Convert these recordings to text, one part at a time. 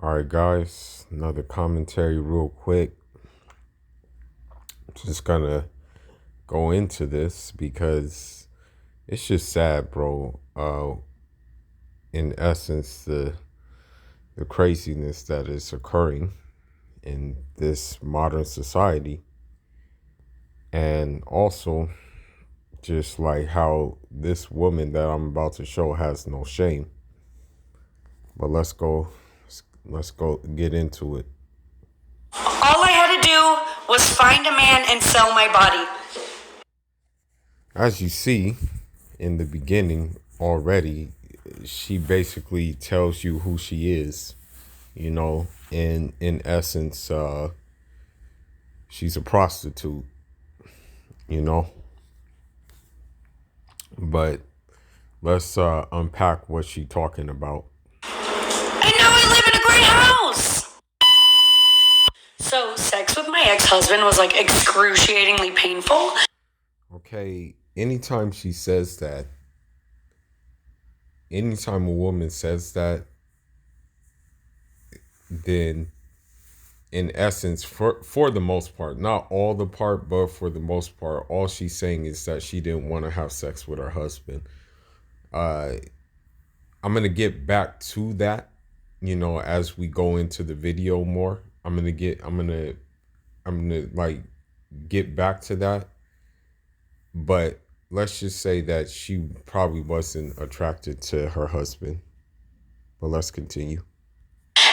All right, guys, another commentary real quick. Just gonna go into this because it's just sad, bro. In essence, the craziness that is occurring in this modern society, and also just like how this woman that I'm about to show has no shame. But let's go get into it. All I had to do was find a man and sell my body. As you see in the beginning already, she basically tells you who she is, in essence, she's a prostitute, you know. But let's unpack what she's talking about. And now I live in a great house. So, sex with my ex-husband was like excruciatingly painful. Okay, anytime a woman says that, then in essence, for the most part, not all the part, but for the most part, all she's saying is that she didn't want to have sex with her husband. uh I'm gonna get back to that, as we go into the video more. I'm gonna like get back to that. But let's just say that she probably wasn't attracted to her husband. But let's continue.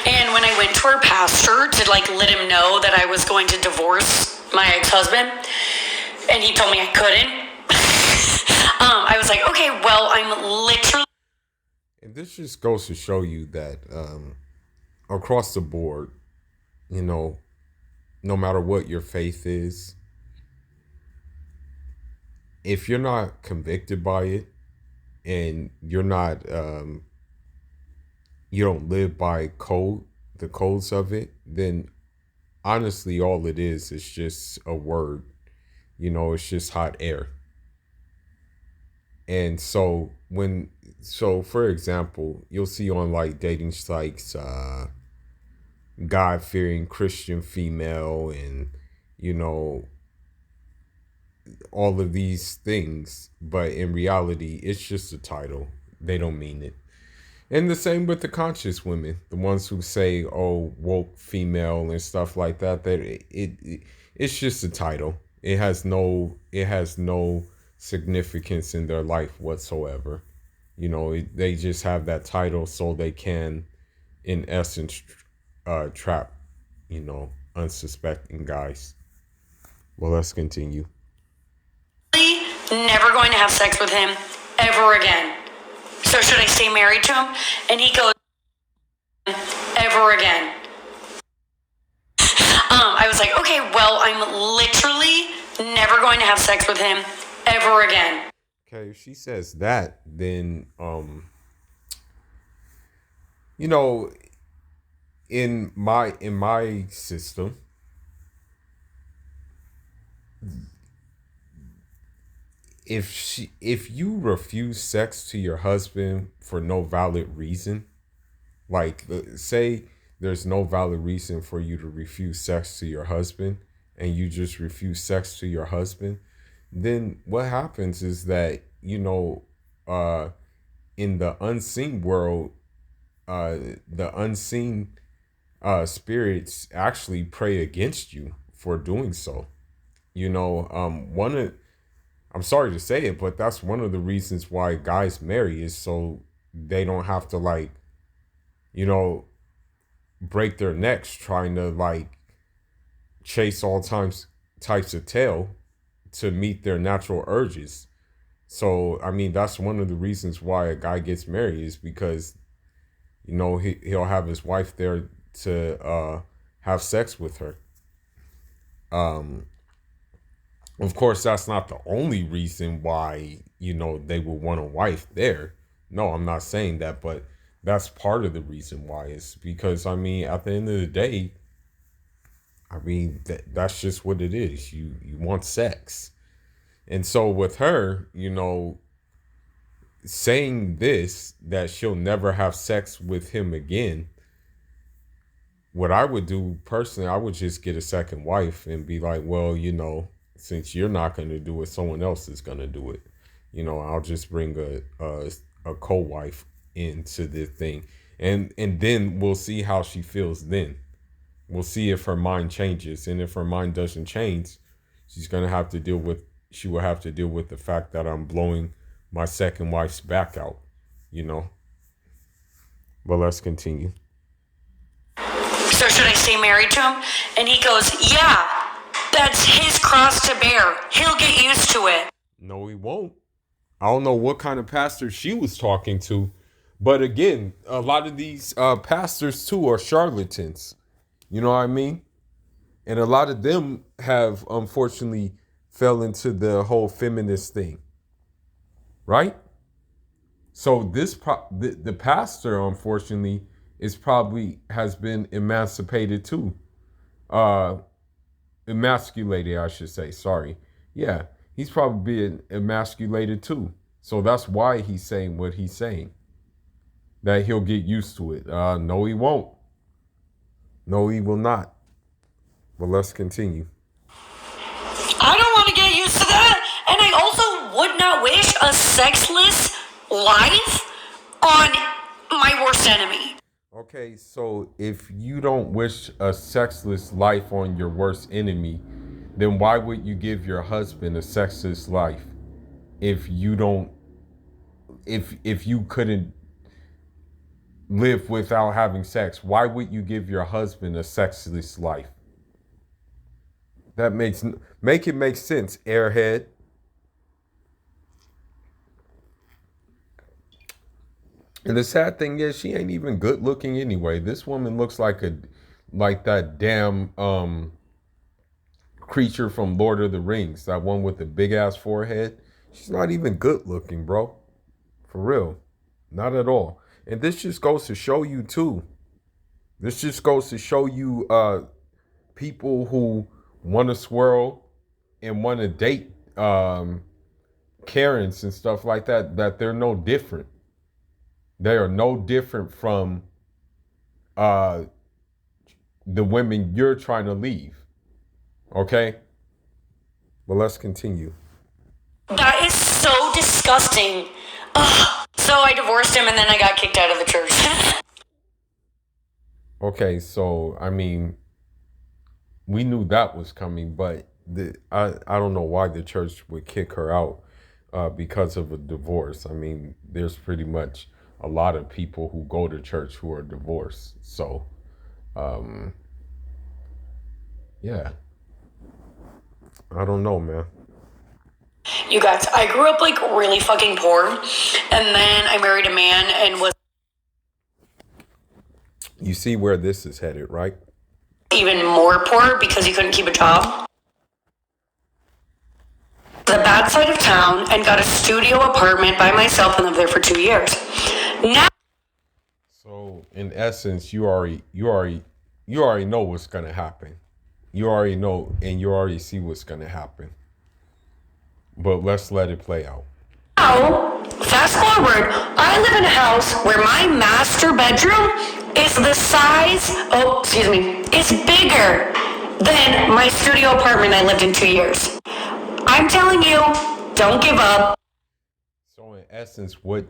And when I went to her pastor to like let him know that I was going to divorce my ex-husband, and he told me I couldn't, I was like, okay, well, I'm literally. And this just goes to show you that across the board, you know, no matter what your faith is, if you're not convicted by it and you don't live by the codes of it, then honestly, all it is just a word. It's just hot air. And so for example, you'll see on like dating sites, God fearing Christian female, and you know all of these things, but in reality, it's just a title. They don't mean it. And the same with the conscious women, the ones who say, "Oh, woke female" and stuff like that. That it's just a title. It has no significance in their life whatsoever. They just have that title so they can, in essence, trap, unsuspecting guys. Well, let's continue. Never going to have sex with him ever again. So should I stay married to him? And he goes, ever again. I was like, okay, well, I'm literally never going to have sex with him ever again. Okay, if she says that, then you know, in my system, if you refuse sex to your husband for no valid reason, like say there's no valid reason for you to refuse sex to your husband, and you just refuse sex to your husband, then what happens is that, uh in the unseen world, the unseen spirits actually pray against you for doing so. One of I'm sorry to say it, but that's one of the reasons why guys marry, is so they don't have to, like, you know, break their necks trying to like chase all types of tail to meet their natural urges. So I mean, that's one of the reasons why a guy gets married, is because he'll have his wife there to have sex with her. Um, of course, that's not the only reason why they would want a wife there. No, I'm not saying that, but that's part of the reason why. Is because, I mean, at the end of the day, I mean that's just what it is. You want sex, and so with her, saying this, that she'll never have sex with him again, What I would do personally, I would just get a second wife and be like, well, since you're not going to do it, someone else is going to do it. I'll just bring a co-wife into this thing, and then we'll see how she feels. Then we'll see if her mind changes, and if her mind doesn't change, she's gonna have to deal with. She will have to deal with the fact that I'm blowing my second wife's back out. You know. But let's continue. So should I stay married to him? And he goes, yeah, that's his cross to bear. He'll get used to it. No, he won't. I don't know what kind of pastor she was talking to, but again, a lot of these pastors too are charlatans. You know what I mean? And a lot of them have unfortunately fell into the whole feminist thing, right? So the pastor, unfortunately, has been emancipated too, emasculated, I should say. Sorry, yeah, he's probably being emasculated too. So that's why he's saying what he's saying. That he'll get used to it. No, he won't. No, he will not. But let's continue. I don't want to get used to that. And I also would not wish a sexless life on my worst enemy. Okay, so if you don't wish a sexless life on your worst enemy, then why would you give your husband a sexless life if you couldn't live without having sex? Why would you give your husband a sexless life? That make it make sense, airhead. And the sad thing is, she ain't even good looking anyway. This woman looks like that damn creature from Lord of the Rings, that one with the big ass forehead. She's not even good looking, bro. For real, not at all. And this just goes to show you too. This just goes to show you people who want to swirl and want to date Karens and stuff like that they're no different. They are no different from the women you're trying to leave. Okay? Well, let's continue. That is so disgusting. Ugh. So I divorced him and then I got kicked out of the church. Okay, so, I mean, we knew that was coming, but I don't know why the church would kick her out because of a divorce. I mean, there's pretty much a lot of people who go to church who are divorced. So, yeah. I don't know, man. You guys, I grew up like really fucking poor. And then I married a man and was You see where this is headed, right? even more poor because he couldn't keep a job. The bad side of town and got a studio apartment by myself and lived there for 2 years. Now, So in essence, you already know what's gonna happen. You already know, and you already see what's gonna happen. But let's let it play out. fast forward, I live in a house where my master bedroom is the size, it's bigger than my studio apartment I lived in 2 years. I'm telling you, don't give up. So in essence, what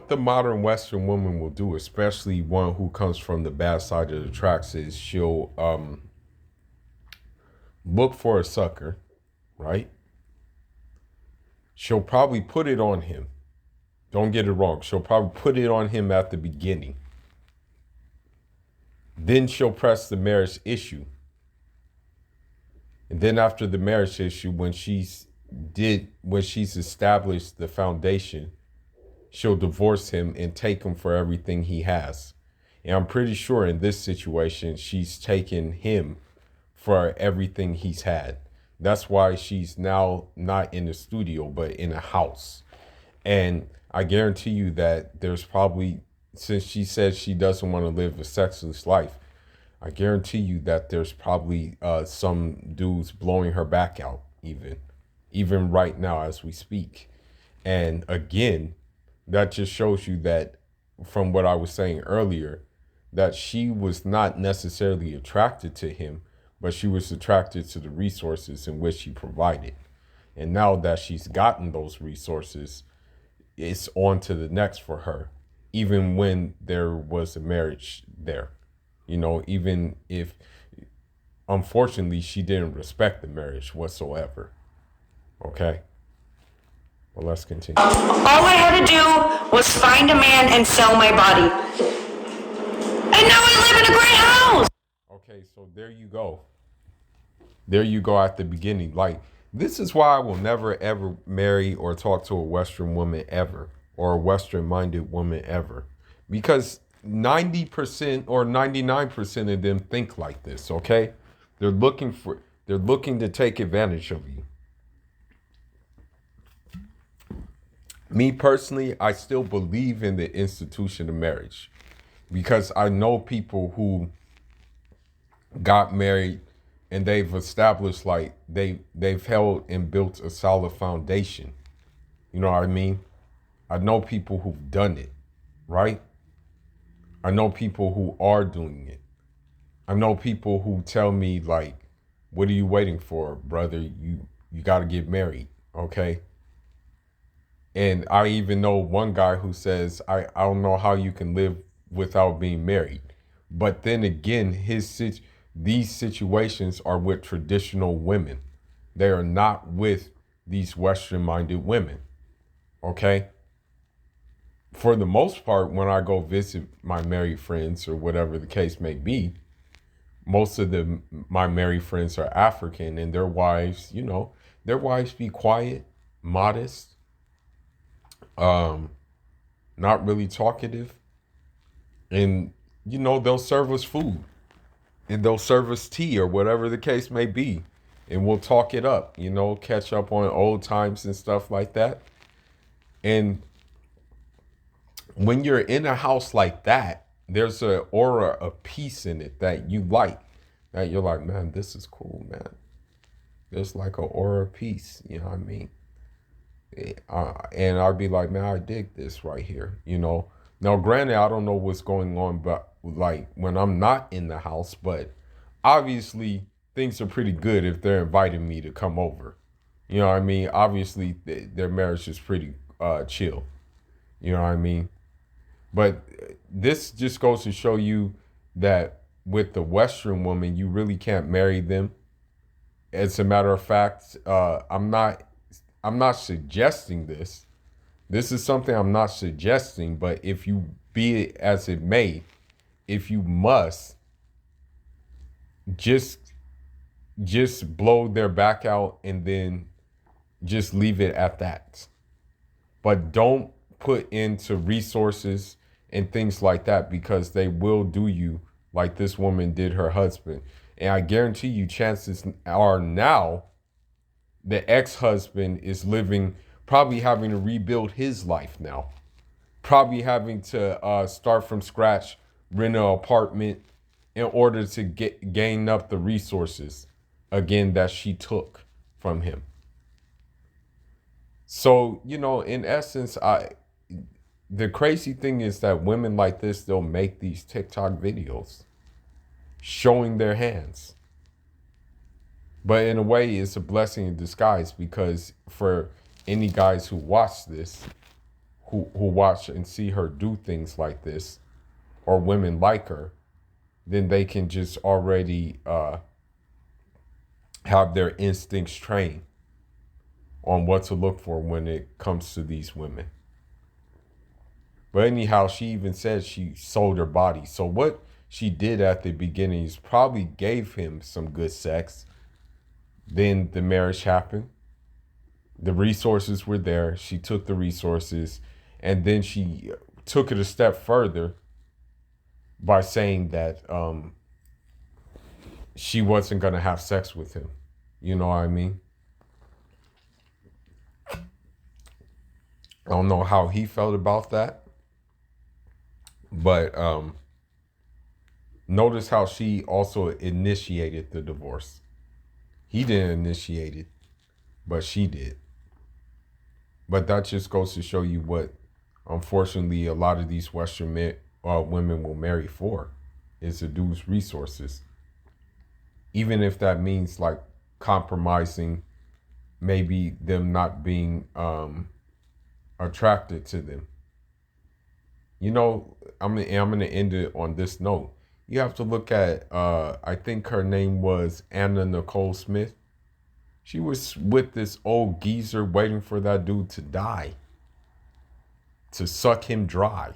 the modern Western woman will do, especially one who comes from the bad side of the tracks, is she'll look for a sucker, right? She'll probably put it on him. Don't get it wrong. She'll probably put it on him at the beginning. Then she'll press the marriage issue. And then after the marriage issue, when she's established the foundation, she'll divorce him and take him for everything he has. And I'm pretty sure in this situation, she's taken him for everything he's had. That's why she's now not in the studio, but in a house. And I guarantee you that there's probably, since she said she doesn't want to live a sexless life, I guarantee you that there's probably some dudes blowing her back out even right now as we speak. And again, that just shows you that, from what I was saying earlier, that she was not necessarily attracted to him, but she was attracted to the resources in which he provided. And now that she's gotten those resources, it's on to the next for her, even when there was a marriage there. Even if, unfortunately, she didn't respect the marriage whatsoever. Okay? Well, let's continue. All I had to do was find a man and sell my body. And now I live in a great house. Okay, so there you go. There you go at the beginning. Like, this is why I will never ever marry or talk to a Western woman ever, or a Western minded woman ever. Because 90% or 99% of them think like this, okay? They're looking to take advantage of you. Me personally, I still believe in the institution of marriage, because I know people who got married and they've established, like, they've held and built a solid foundation. You know what I mean? I know people who've done it, right? I know people who are doing it. I know people who tell me, like, what are you waiting for, brother? You got to get married, okay? And I even know one guy who says, I don't know how you can live without being married. But then again, these situations are with traditional women. They are not with these Western-minded women, okay? For the most part, when I go visit my married friends or whatever the case may be, most of my married friends are African, and their wives, their wives be quiet, modest, not really talkative, and they'll serve us food and they'll serve us tea or whatever the case may be, and we'll talk it up, catch up on old times and stuff like that. And when you're in a house like that, there's an aura of peace in it that you like, that you're like, man, this is cool, man. There's like an aura of peace, you know what I mean? And I'd be like, man, I dig this right here, Now, granted, I don't know what's going on, but like when I'm not in the house, but obviously things are pretty good if they're inviting me to come over. You know what I mean? Obviously, their marriage is pretty chill. You know what I mean? But this just goes to show you that with the Western woman, you really can't marry them. As a matter of fact, I'm not suggesting this. This is something I'm not suggesting, but if you be it as it may, if you must, just blow their back out and then just leave it at that. But don't put into resources and things like that, because they will do you like this woman did her husband. And I guarantee you, chances are now the ex-husband is probably having to rebuild his life now. Probably having to start from scratch, rent an apartment in order to gain up the resources again that she took from him. So, in essence, the crazy thing is that women like this, they'll make these TikTok videos showing their hands. But in a way, it's a blessing in disguise, because for any guys who watch this, who watch and see her do things like this, or women like her, then they can just already have their instincts trained on what to look for when it comes to these women. But anyhow, she even said she sold her body. So what she did at the beginning is probably gave him some good sex. Then the marriage happened. The resources were there. She took the resources, and then she took it a step further by saying that she wasn't going to have sex with him. You know what I mean? I don't know how he felt about that. But notice how she also initiated the divorce. He didn't initiate it, but she did. But that just goes to show you what, unfortunately, a lot of these Western women will marry for. is a dude's resources, even if that means like compromising maybe them not being attracted to them. You know, I'm gonna end it on this note. You have to look at I think her name was Anna Nicole Smith. She was with this old geezer waiting for that dude to die, to suck him dry.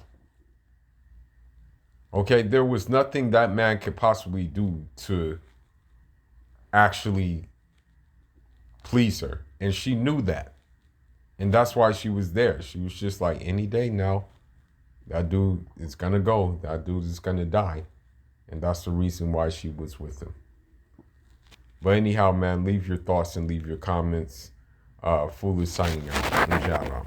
Okay, there was nothing that man could possibly do to actually please her. And she knew that. And that's why she was there. She was just like, any day now, that dude is gonna go. That dude is gonna die. And that's the reason why she was with him. But anyhow, man, leave your thoughts and leave your comments. Foolish signing out. Inshallah.